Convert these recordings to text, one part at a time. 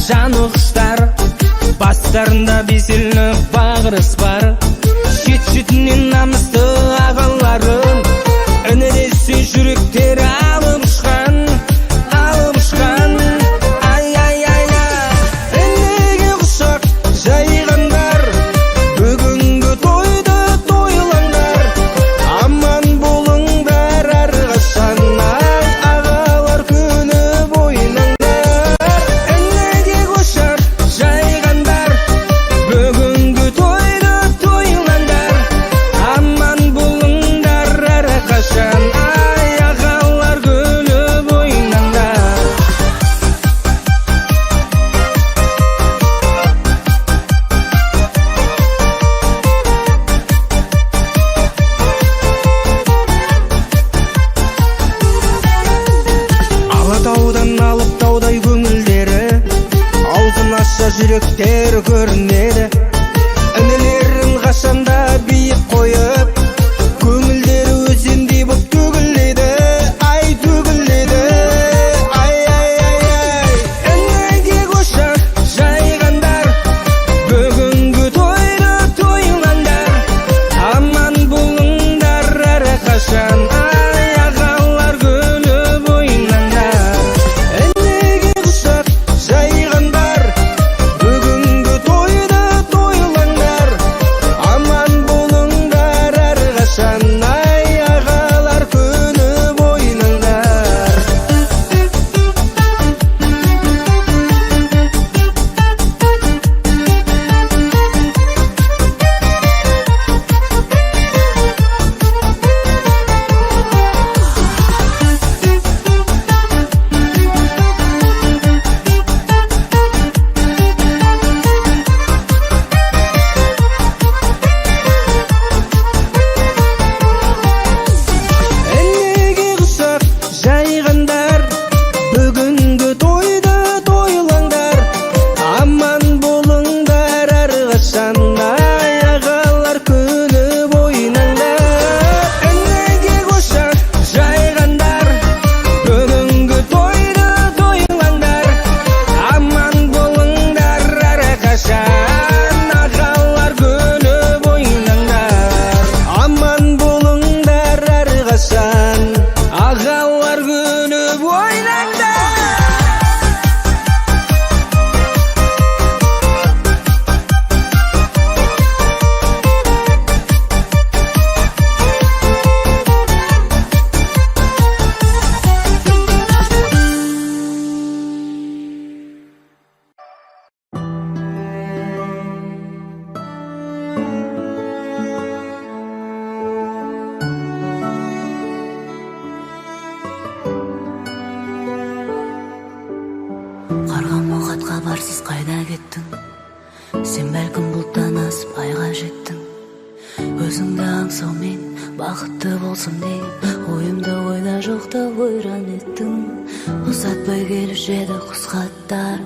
Жаны құштар, бастарында беселі бағырыс бар. Шет-шетінен намысты ағаларын, үнедесе жүректер алып ұшқан, алып ұшқан. Ай-ай-ай-ай, энеге құшақ жайғандар, бүгінгі тойды тойлаңдар. Аман болыңдар әрқашан, ағалар күні бойынан. Жүректер көрінеді, інілерін қашанда биік қойып, көңілдері өзендей боп төгіледі, ай төгіледі. Ай-ай-ай-ай, інеге құшақ жайғандар, бүгінгі тойды тойлаңдар. Аман болыңдар әрқашан, ай ағалар күні бойынаңдар. Інеге құшақ жайғандар, Хабарсыз қайда кеттің, сен бәлкім бұлттан асып айға жеттің. Өзіңді аңсаумен бақытты болсын деген ойымды ойда жоқта ойран еттің. Ұзатпай келуші еді құс хаттар,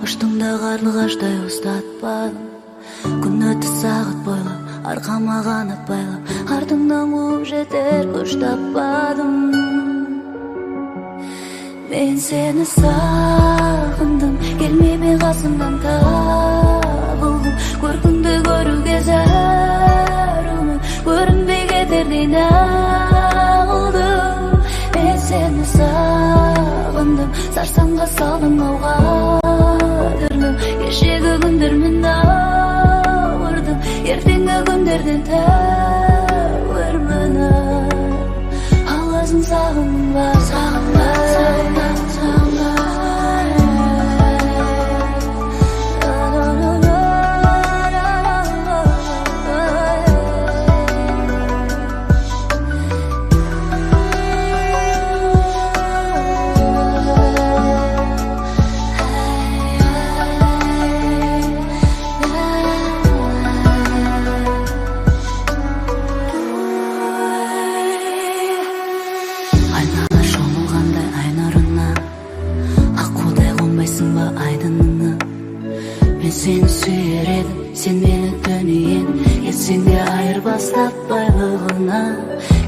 ұштың да қарлығаштай ұстатпадым. Күн өтті сағат бойлап, арқама қанат байлап, артыңнан қуып жетер күш таппадым. Мен сені сағындым, келмей қасымнан табылдым. Көркіңді көруге зәрумын, көрінбей кетердей нағылдым. Мен сені сағындым, сарсаңға салдым ауға қадірлім. Кешегі күндермен ауырдым, ертеңгі күндерден тәуірмін. Аласың сағындың ба, сағынба, сағынба, сағынба. seni süyer edim, sen meni dönüyen. Esingde ayırбастап байлыгына.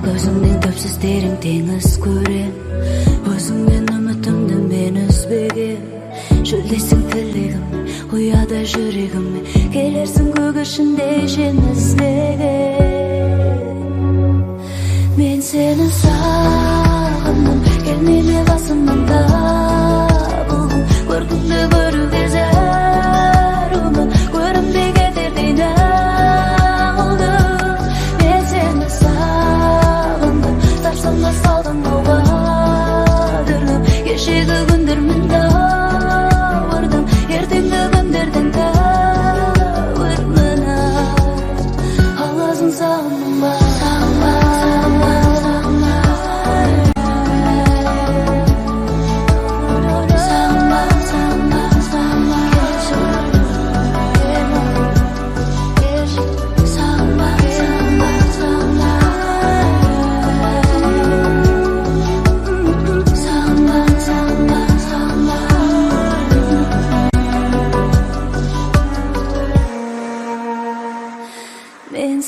Көзүңдөн көпсүз терең теңиз көрем. Өзүңдөн үмүтүмдү мен үзбеген. Шөлдесің тілегім, ұяда жүрегім. Келерсің көгішінде жен іздеген. Мен сені сағындым, келмеме қасымнан табылдым. Көркіңді көруге зарумын, көрінбей кетердей нағылдым. Мен сені сағындым, тарсамда салдың ауға дүрлім. Кешегі күндер мен ауырдым, ертеңгі күндерден тәуірмін. Аласың сағындым ба,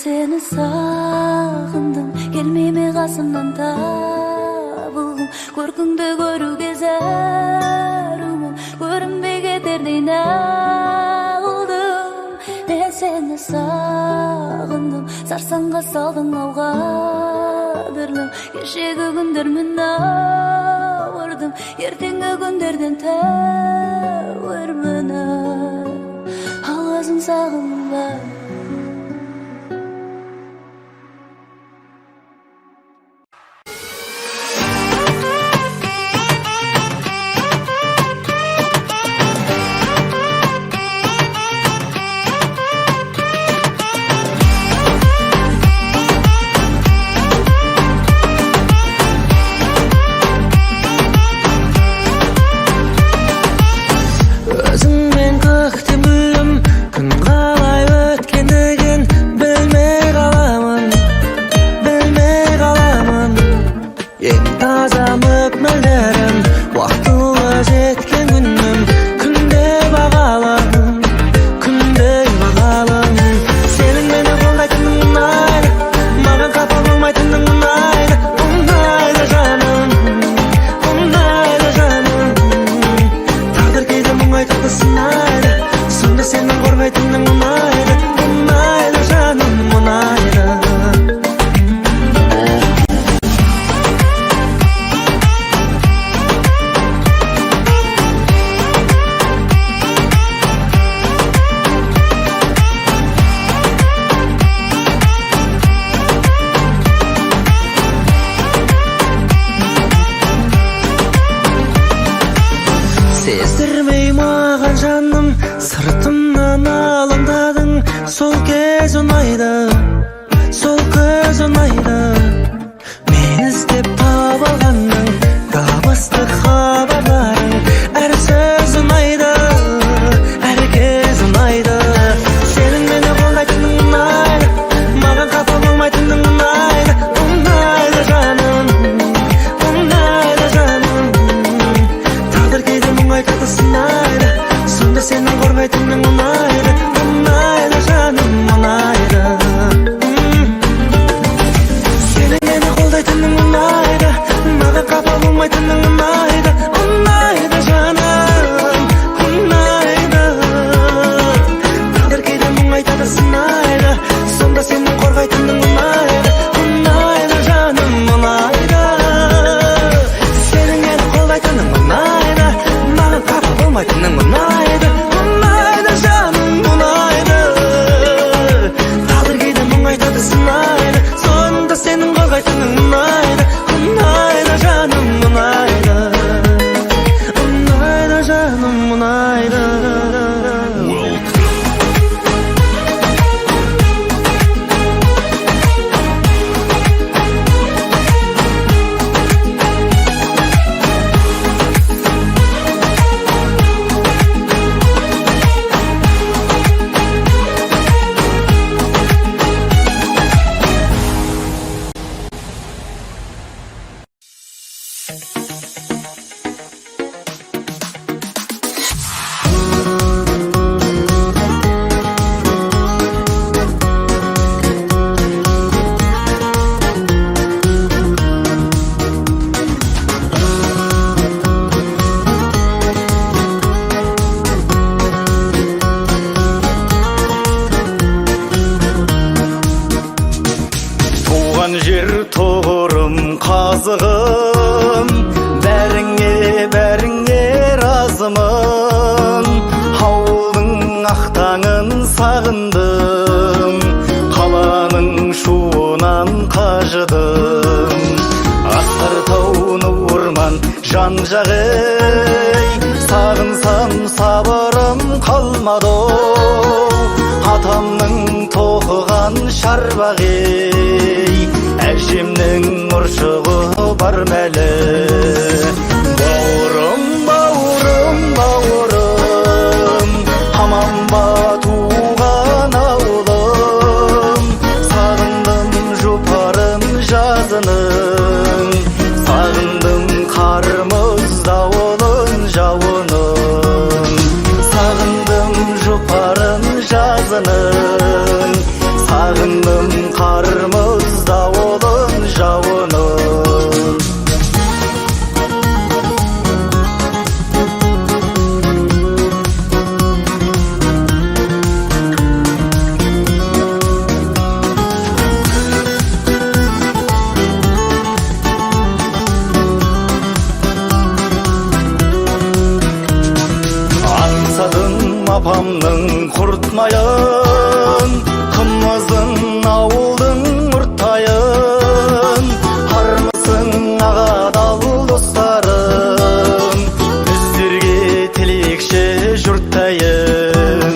seni sağındım, gelmeme қасымнан табылдым. Көркіңді көруге зарумын, көрінбей кетердей нағылдым. Мен сені сағындым, сарсаңға салдың ауға дүрлім. Кешегі күндер мен ауырдым, ертеңгі күндерден тәуірмін. Аласың сағындым ба. Сездірмей маған жаным, сыртымнан алаңдадың. Сол кез ұнайды, сол көз ұнайды. Мен іздеп таба алғанның, табыстық хабарларың. Әр сөз ұнайды, әр кез ұнайды. Сенің мені қолдайтының ұнайды, маған қапа болмайтының ұнайды. Ұнайды жаным, ұнайды жаным. Тағдыр кейде мұңайтады сынайды, сонда сенің қорғайтының ұнайды. Ұнайды жаным, ұнайды. Сенің мені қолдайтының ұнайды, маған қапа болмайтының ұнайды. Ұнайды жаным, ұнайды. Тағдыр кейде мұңайтады сынайды, сонда сенің қорғайтының ұнайды. Ұнайды жаным, ұнайды. Сенің мені қолдайтының ұнайды, маған қапа болмайтының ұнайды. Ұнайды жаным, ұнайды. Тағдыр кейде мұңайтады сынайды, сонда сенің қорғайтының ұнайды. Ұнайды жаным, ұнайды. Ұнайды жаным, ұнайды. жағый, сағынсам сабырым қалмады. Атамның тоқыған шарбағы, әжемнің ұршығы бар мәлі. Бауырым, бауырым, бауырым, аман ба туған ауылым. Сағындым жұпарын жазының, сағындым қарымыз дауылын жауының. Сағындым жұпарын жазының, сағындым қарымыз дауылын жауының. Аңсадым апамның құртмайын, қымызын ауылдың ұрттайын. Армысың ағадал достарым, біздерге тілекші жұрттайын.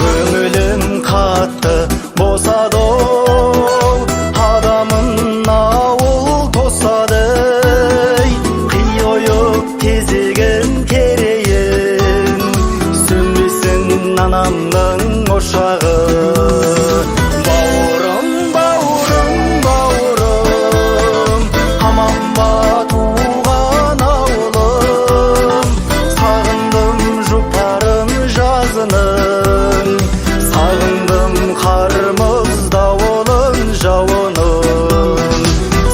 Көңілім қатты босады, адамын ауыл тосады. Қиойып тезеген керейін, сөнбесін анамның ошағы. Бауырым, бауырым, бауырым, аман ба туған ауылым. Сағындым жұпарын жазының, сағындым қарымыз дауылын жауының.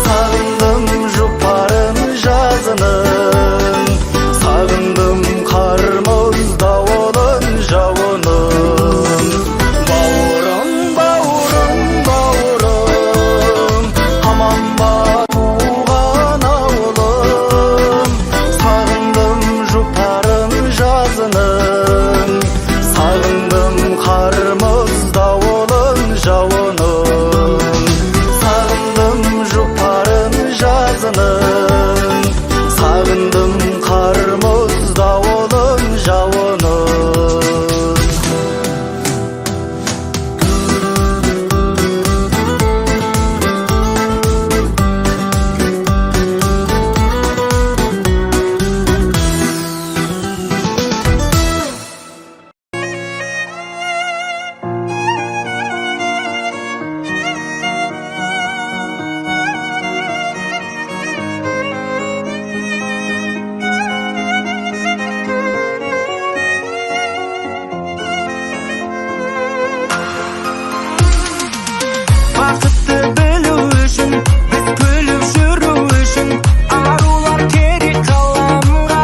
Сағындым жұпарын жазының, сағындым қарымыз дауылын жауының. Бауырым, бауырым, бауырым, аман ба туған ауылым. Сағындым жұпарын жазының, сағындым қарымыз дауылын жауының. Сағындым жұпарын жазының, сағындым қарымыз дауылын жауының. Бақытты білу үшін, біз күліп жүру үшін, арулар керек қаламға.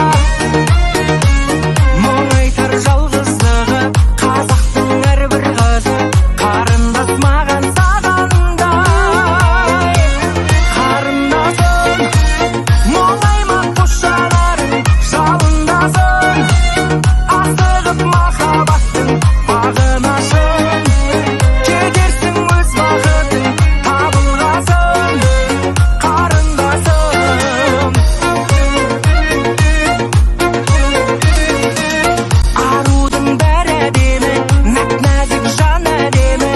Мұң айтар жалғыздығы, қазақтың әрбір қызы, қарындас маған сағандай. Қарындасым, мұңайма қош жанарың, жалындасын, асығып махаббаттың бағын ашын. Кетерсің өз бақытың табылғасын, қарындасым. Арудың бәрі әдемі, нәп-нәзік жан әдемі,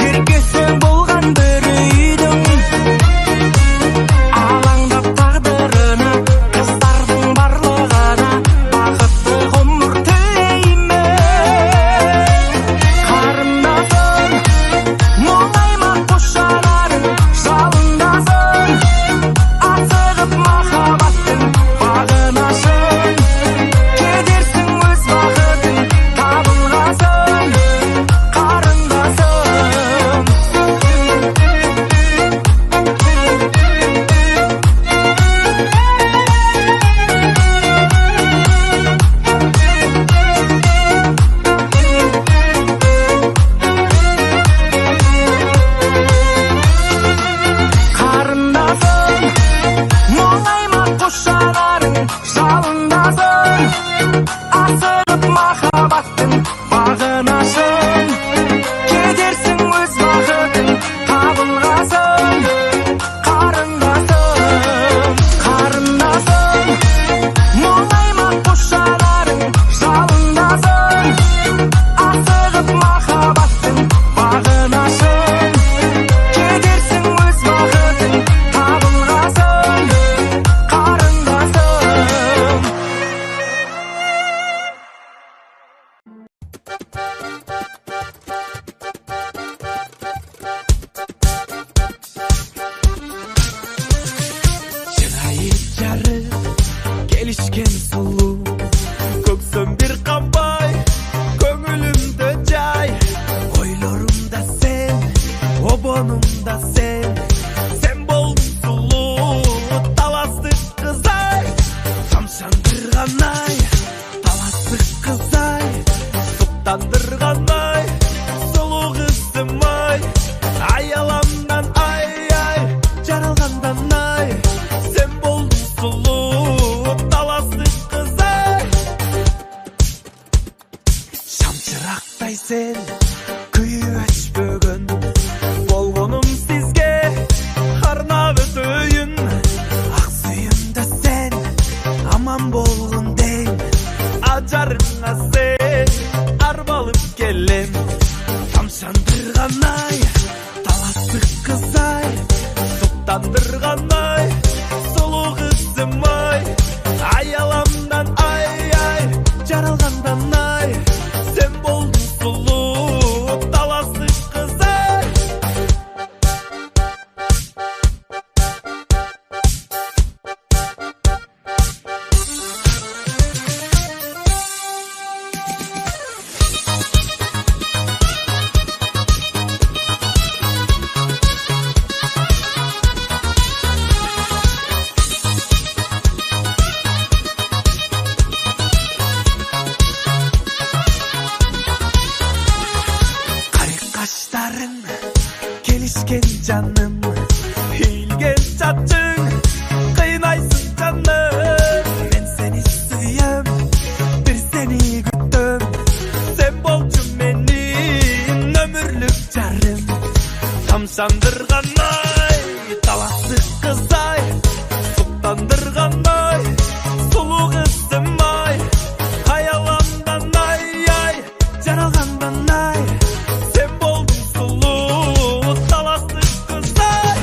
еркесі болған бір үйдің. Алаңдап тағдырына, қыздардың барлығына, бақытты ғұмыр тілеймін. Қарындасым, мұңайма қош жанарың, жалындасын, асығып махаббаттың бағын ашын. Кетерсің өз бақытың табылғасын, қарындасым. Қарындасым, мұңайма қош жанарың, жалындасын, асығып махаббаттың бағын ашын. Кетерсің өз бақытың табылғасын, қарындасым. Қарындасым, Соқтандырғандай сұлу қызым-ай, аяламнан ай-ай жаралғандан ай, сен болдың сұлу таласы қыз-ай. Шамшырақтай сен күйіп өшпөгін, болғаным сізге арнап өтейін. Ақсүйімді сен аман болғын дейін, ажарыңа сен арбалып келем. Тамшандырғандай таласы қыз-ай, соқтандырғандай сұлу қызым-ай, аяламнан ай-ай жаралғандан ай, сен болдың сұлу таласы қыз-ай. Қаштарың келішкен жаным, иілген чатың қинайсың жаным. Мен сені сүйем, бір сені күттім, сен болшы менің өмірлік жарым. Тамшандырғандай таласы қыз-ай, соқтандырғандай сұлу қызым-ай, аяламдан ай-ай жаралғандан ай, сен болдың сұлу таласы қыз-ай.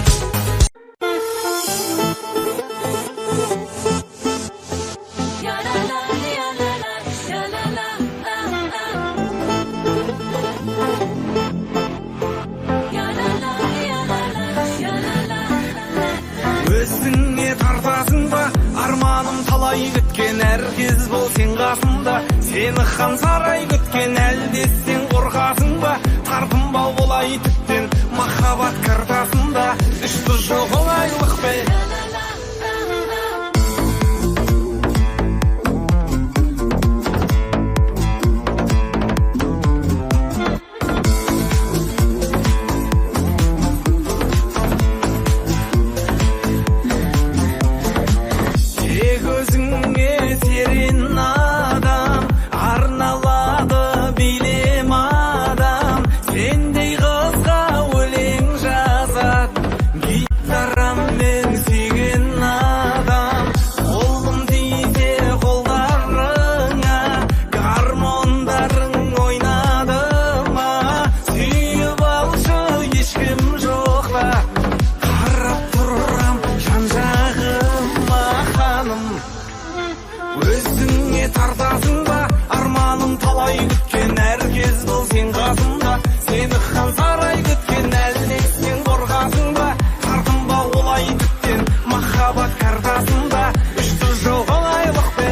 Өзіңе тартасың ба арманым талай күткен, әр кез бол сен қасымда. Сені хан сарай күткен, әлде сен қорқасың ба? Тартынбау болай тіптен махаббат картасында, үшті жоқ олайлық бе? Тек өзіңе серен адам, арналады билем адам. Сендей қызға өлең жазат гитараммен сүйген адам. Қолым тисе қолдарыңа, гармондарың ойнады ма? Сүйіп алшы ешкім жоқта, қарап тұрам жан-жағыма ханым. Өзіңе тартасың ба арманым талай күткен, әр кез бол сен қасымда. Сені хан сарай күткен, әлде сен қорқасың ба? Тартынба олай тіптен махаббат картасында, үшті жоқ олайлық бе?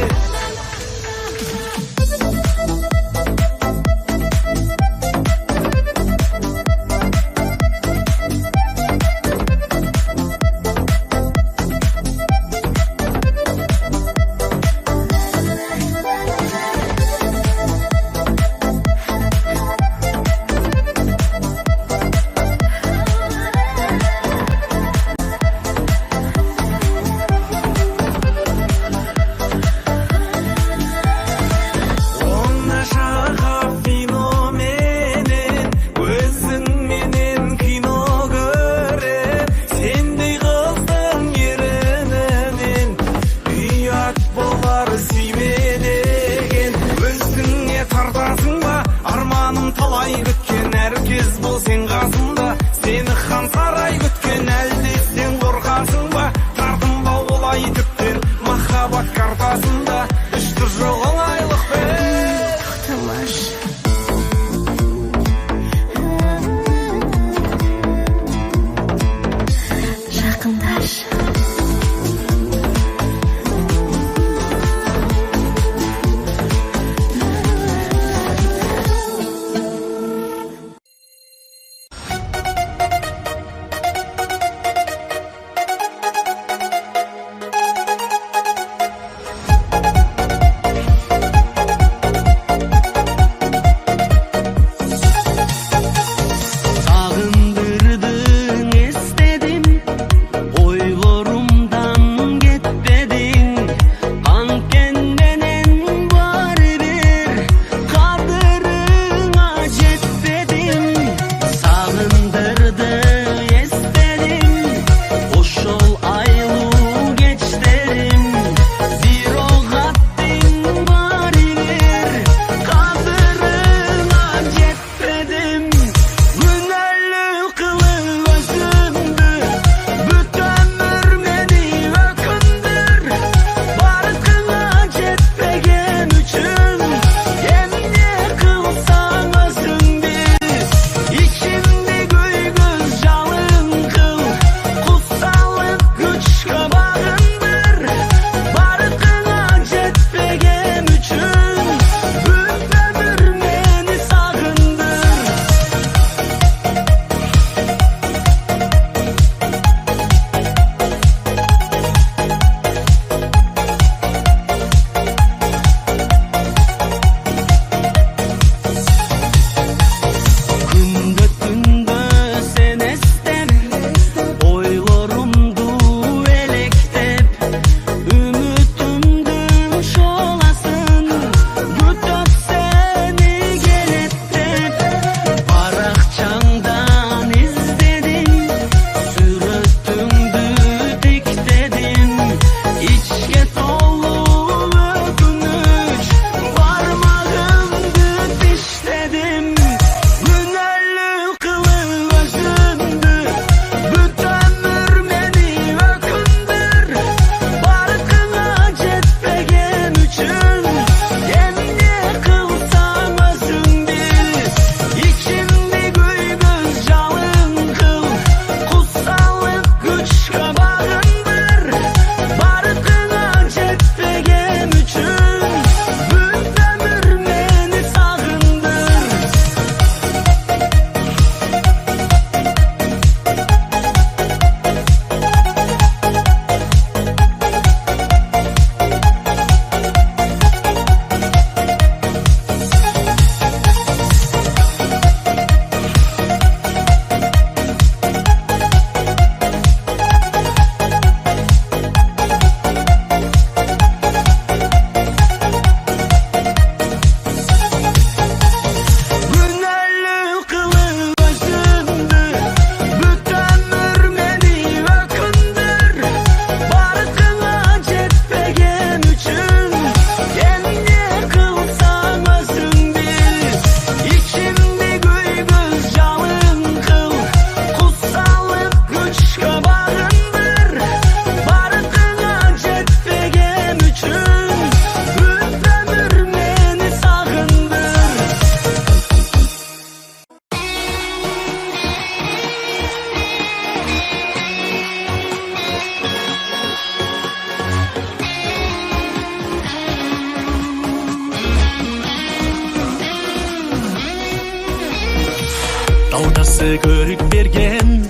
Таудасы көрік берген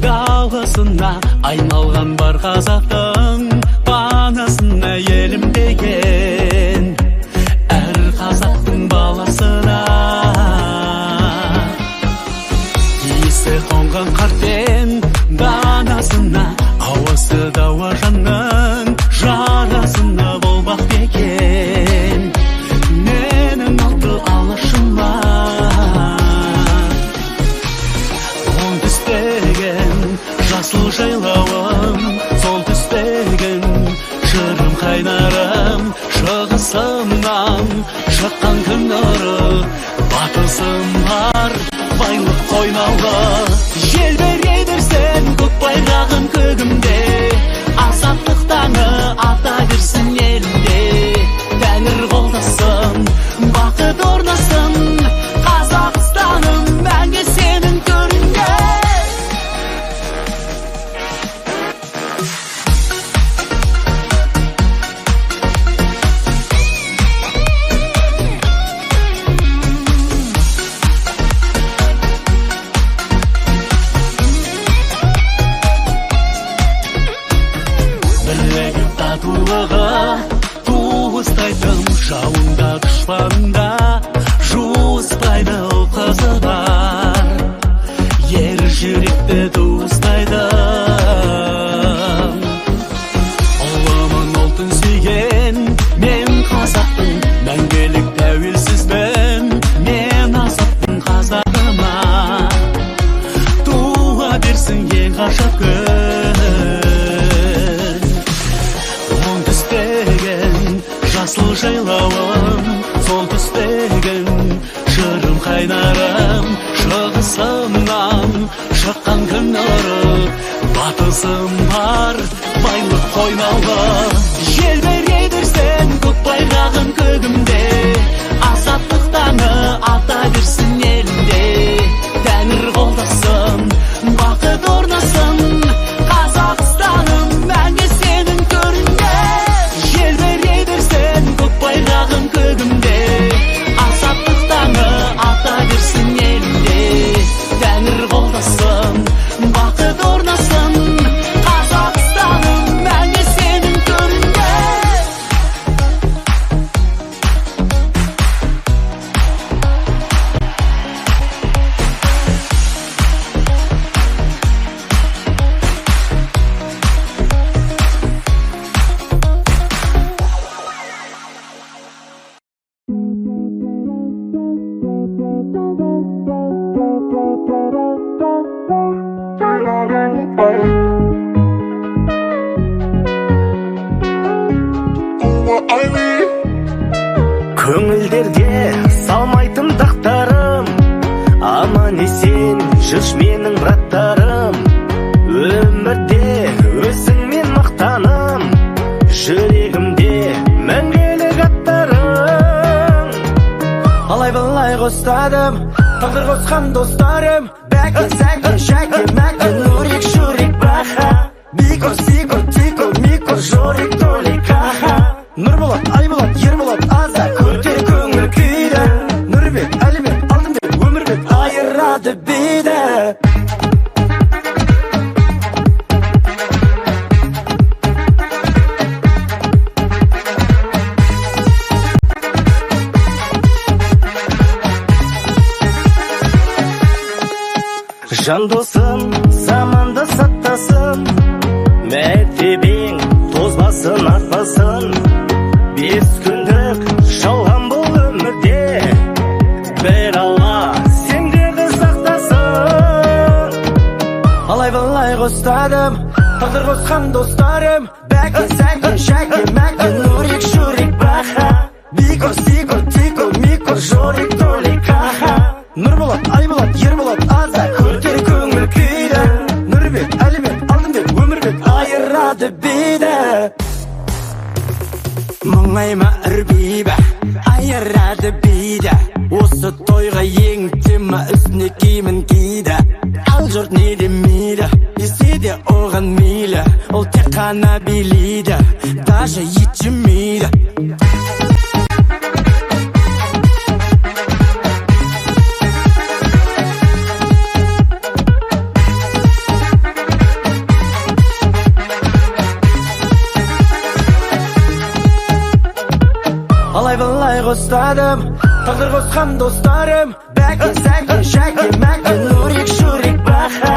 даласына айналған бар қазақтың панасына елім деген әр қазақтың баласына иісі қонған қарттен данасына ауасы дауа жанның жарасына болмақ екен менің алты алашыма жасыл жайлауым, сол түстеген жырым қайнарым, шығысымнан шыққан күн нұры, батысым бар, байлық қойнауы. Желбірей берсін көк байрағын көгімде, азаттық таңы ата берсін елімде. Тәңір қолдасын, бақыт орнасын, Қазақстаным мәңгі сенің төрінде. Туыстайтын жауында дұшпанда жуыспайды ол қызы бар ер жүректі туыстайтын ұлымын ұлтын сүйген мен қазақтың мәңгілік тәуелсізбін мен азаттың қазағыма туа берсін ең ғажап күн жасыл жайлауым, сол түстеген жырым қайнарым, шығысымнан шыққан күн нұры, батысым бар, байлық қойнауы. Желбірей берсін көк байрағын көгімде, азаттық таңы ата берсін елімде. Тәңір қолдасын, бақыт орнасын, Қазақстаным мәңгі сенің төрінде. Желбірей берсін көк байрағын көгімде, азаттық таңы ата берсін елімде. Тәңір қолдасын, бақыт орнасын, Қазақстаным мәңгі сенің төрінде. Көңілдерге салмайтын дақтарым, аман есен жүрш менің браттарым. Өмірде өзіңмен мақтаным, жүрегімде мәңгілік аттарым. Алай-былай қостадым, тағдыр қосқан достарым. Бәке, сәке, шәке, мәке, нұрик, шурик, баха. Бико, сико, тико, мико, жорик, толик, аха. Нұрболат, Айболат, Ерболат, аза көтер көңіл күйді. Нұрбек, Әлібек, Алтынбек, өмірбек айырады бейді. Жан досым, заманда саттасын, мәртебең тозбасын, артпасын. 5 күндік жалған бұл өмірде, бір Алла сендерді сақтасын. Алай-былай қостадым, тағдыр қосқан достарым. Бәке, сәке, шәке, мәке, нұрик, шурик, баха. Бико, сико, тико, мико, жорик, толик, аха. Нұрболат, Айболат, Ерболат, аза көтер көңіл күйді. Нұрбек, Әлібек, Алтынбек, өмірбек айырады бейді. Мұңайма үрбейбі, айырады бейді. Осы тойға ең тема үстіне киімін киді. Ал жұрт не демейді, десе де оған мейлі. Ол тек қана билейді, даже ет жемейді. ойладым, тағдыр қосқан достарым. Бәке, сәке, шәке, мәке, нурик, шурик, баха.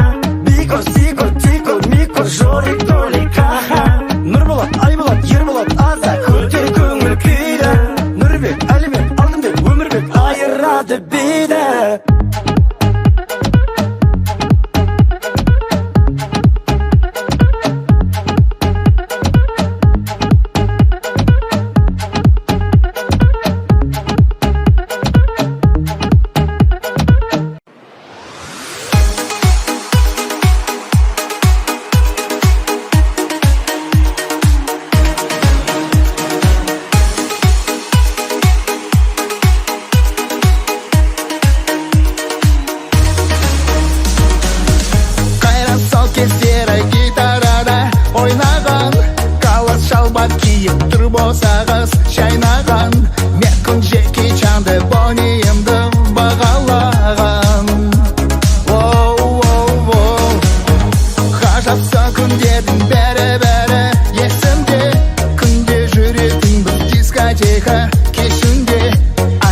Бико, сико, тико, мико, жорик, толик, хаха. Нұрболат, Айболат, Ерболат, аза көтер көңіл күйді. Нұрбек, Әлібек, Алтынбек, Өмірбек айырады бейді. Кездері гитарада ойнаған, қалас шалбар киіп тұр болсағыз шайнаған. Мекін жеке чанды бойымды бағалаған. Ғажапса күндердің бәрі есімде, күнде жүретін біз дискотека кешінде.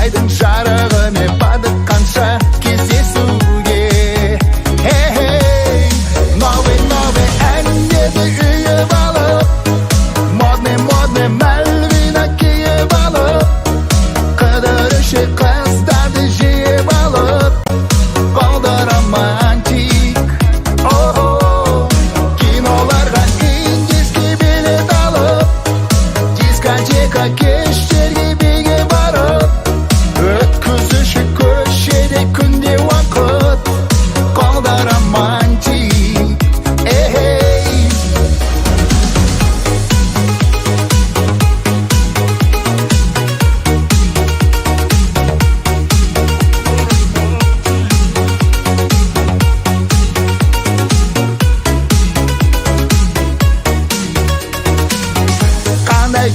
Айдың жарығымен бардық қанша кездесуге. Қыздарды жиып алып, балда романтик. Киноларға индийский билет алып, дискотека кештерге биге барып, өткізуші көшеде күнде уақыт, қолда романтик.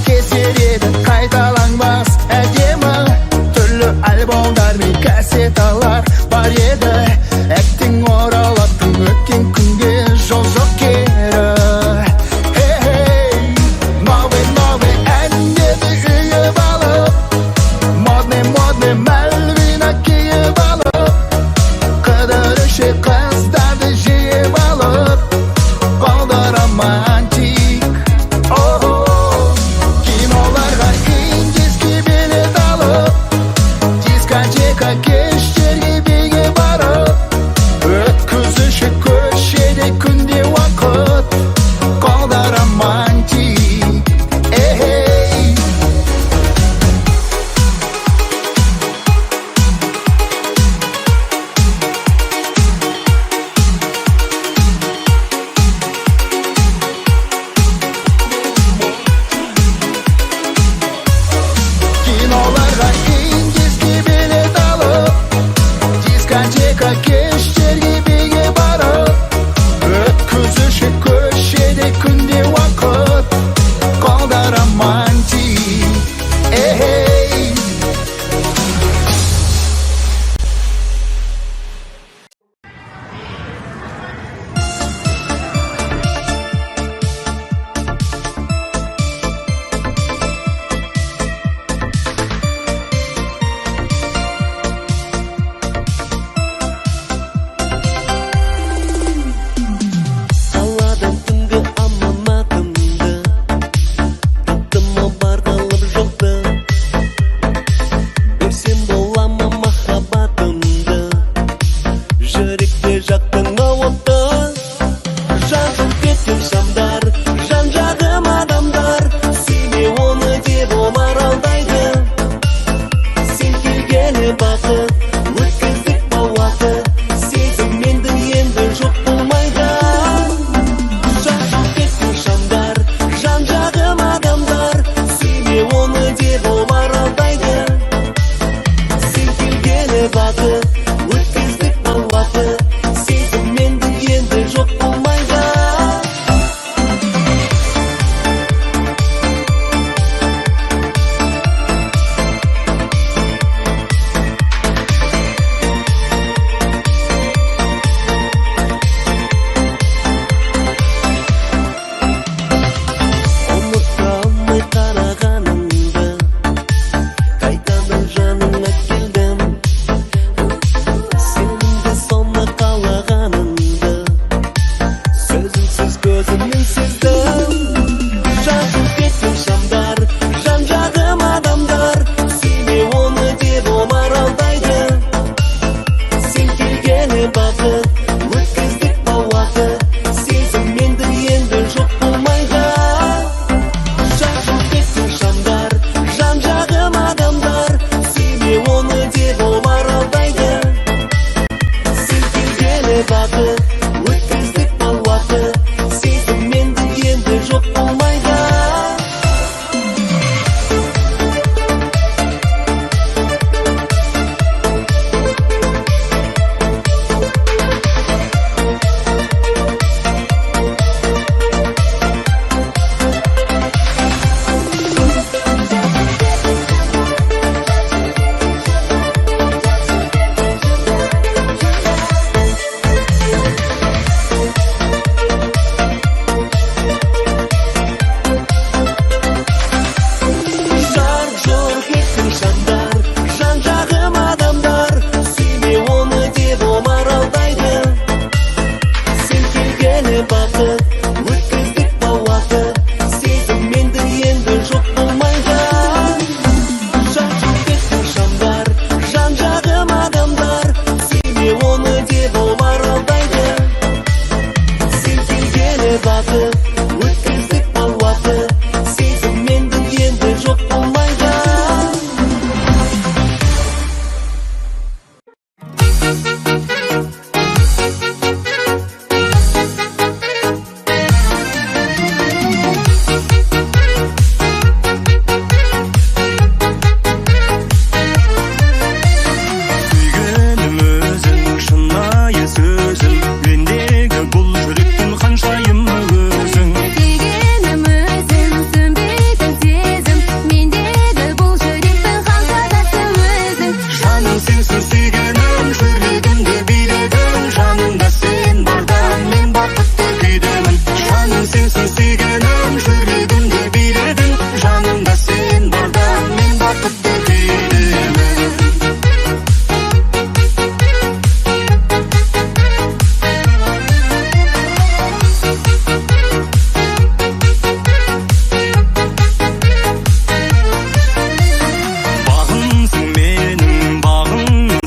Кесер еді қайталанбас әдемі, түрлі альбомдар мен кассеталар бар еді. Әктің оралаттың өткен күнге жол жоқ кері. Новый әндерді үйіп алып, модный Мальвина киіп алып, қыдыруші қыздарды жиып алып, балда романтик. Кештерге биге барып, өткізуші көшеде күнде уақыт, қолда романтик. Киноларға индийский билет алып, дискотека кештерге биге барып, өткізуші көшеде күнде уақыт, қолда романтик. Ұмыта алмай қарағаныңды, қайтадан сенсің сүйгенім, жүрегімді биледің, жанымда сен барда мен бақытты күйдемін. Жаным сенсің сүйгенім, жүрегімді биледің, жанымда сен барда мен бақытты күйдемін. Бағымсың менің бағым,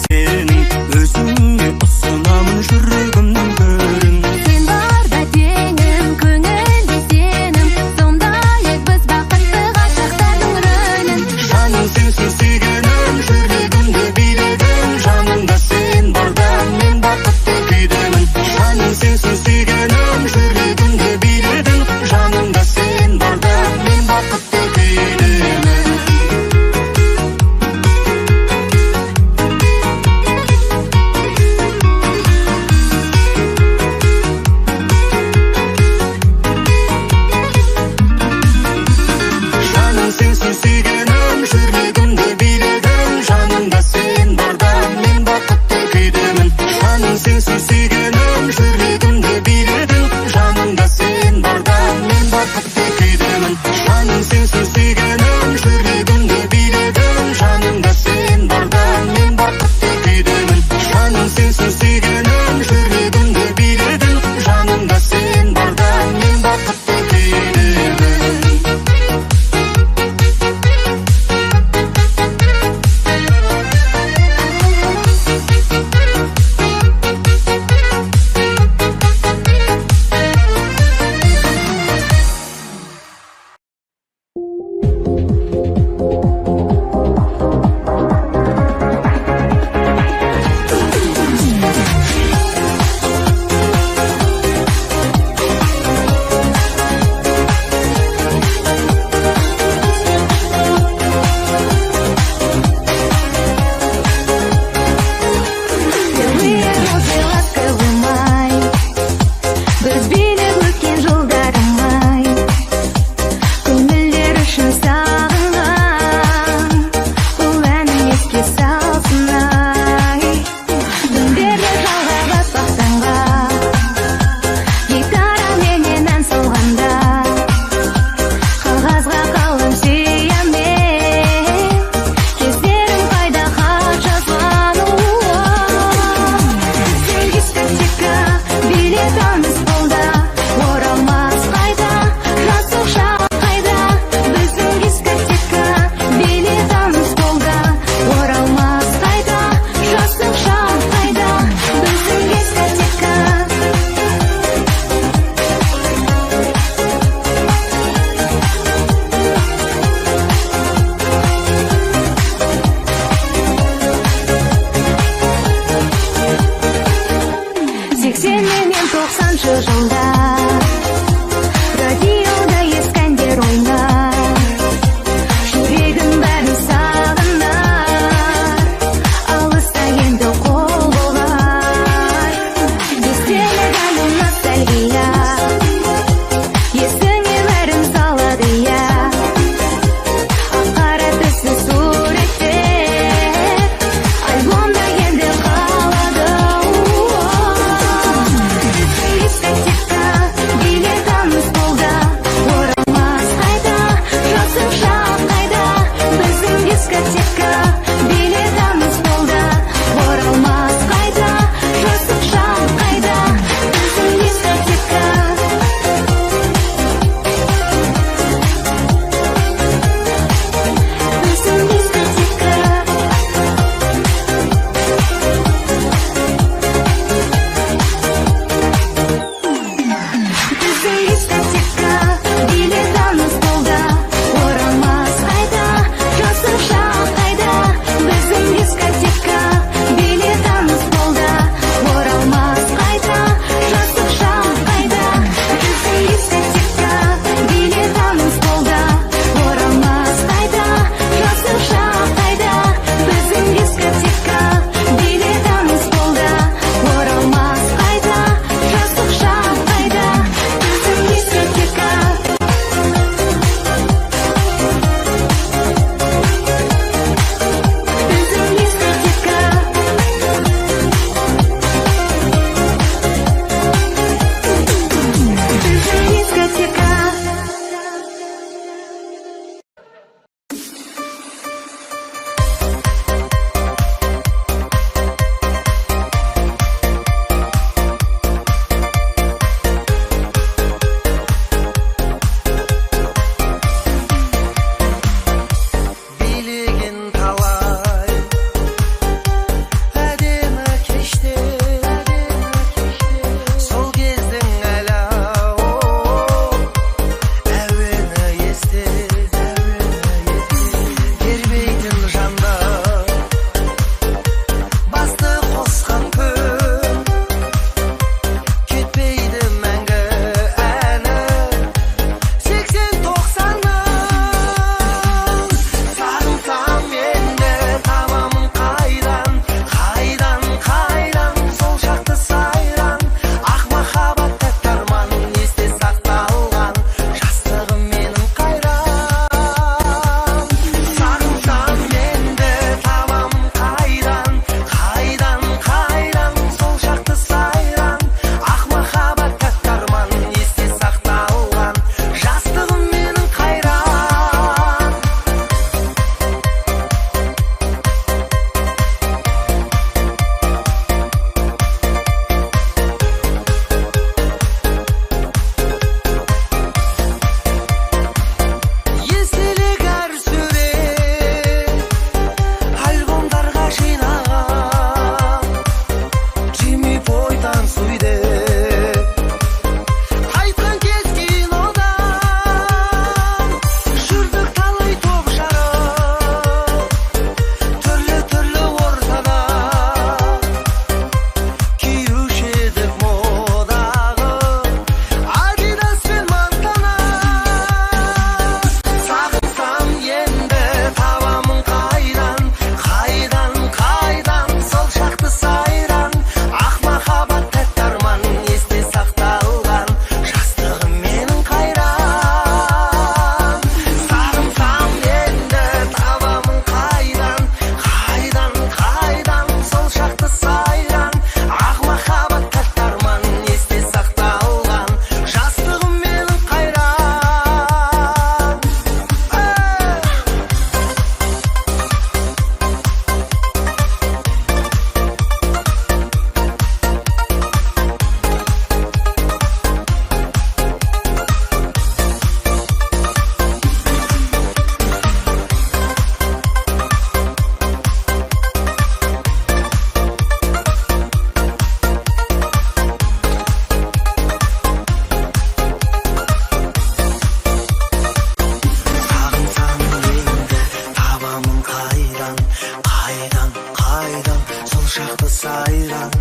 шақты сайран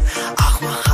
ақмақ